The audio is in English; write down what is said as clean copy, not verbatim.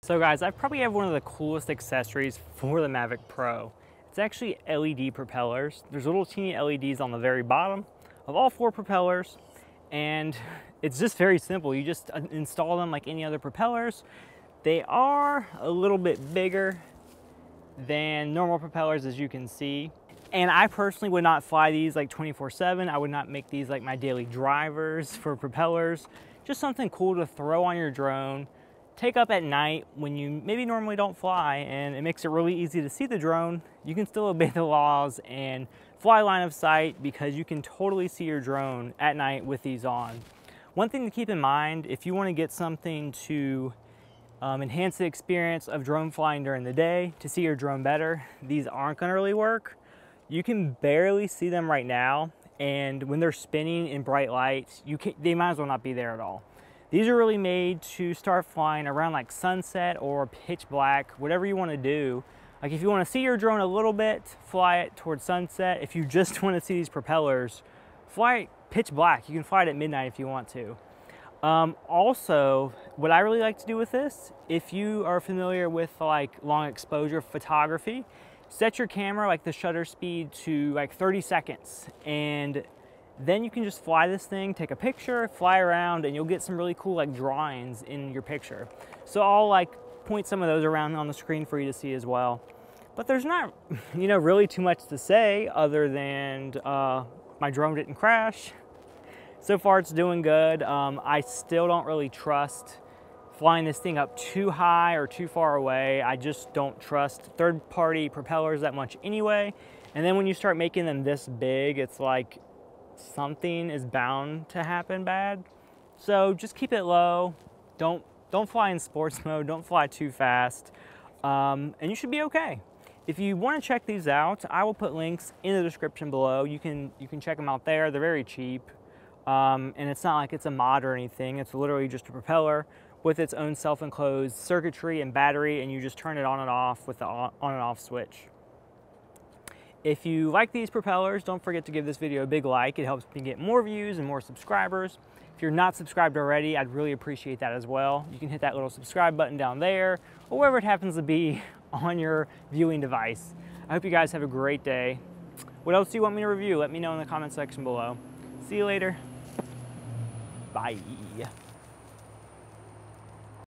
So guys, I probably have one of the coolest accessories for the Mavic Pro. It's actually LED propellers. There's little teeny LEDs on the very bottom of all 4 propellers, and it's just very simple. You just install them like any other propellers. They are a little bit bigger than normal propellers, as you can see. And I personally would not fly these like 24/7. I would not make these like my daily drivers for propellers. Just something cool to throw on your drone, take up at night when you maybe normally don't fly, and it makes it really easy to see the drone. You can still obey the laws and fly line of sight because you can totally see your drone at night with these on. One thing to keep in mind, if you want to get something to enhance the experience of drone flying during the day, to see your drone better, these aren't going to really work. You can barely see them right now, and when they're spinning in bright lights, they might as well not be there at all. These are really made to start flying around like sunset or pitch black, whatever you want to do. Like if you want to see your drone a little bit, fly it towards sunset. If you just want to see these propellers, fly it pitch black. You can fly it at midnight if you want to. Also, what I really like to do with this, if you are familiar with like long exposure photography, set your camera, like the shutter speed, to like 30 seconds, and then you can just fly this thing, take a picture, fly around, and you'll get some really cool like drawings in your picture. So I'll like point some of those around on the screen for you to see as well. But there's not, really too much to say other than my drone didn't crash. So far it's doing good. I still don't really trust flying this thing up too high or too far away. I just don't trust third-party propellers that much anyway. And then when you start making them this big, it's like something is bound to happen bad. So just keep it low. Don't fly in sports mode. Don't fly too fast, and you should be okay. If you want to check these out, I will put links in the description below. You can check them out there. They're very cheap, and it's not like it's a mod or anything. It's literally just a propeller with its own self-enclosed circuitry and battery, and you just turn it on and off with the on and off switch. If you like these propellers, don't forget to give this video a big like. It helps me get more views and more subscribers. If you're not subscribed already, I'd really appreciate that as well. You can hit that little subscribe button down there, or wherever it happens to be on your viewing device. I hope you guys have a great day. What else do you want me to review? Let me know in the comment section below. See you later. Bye.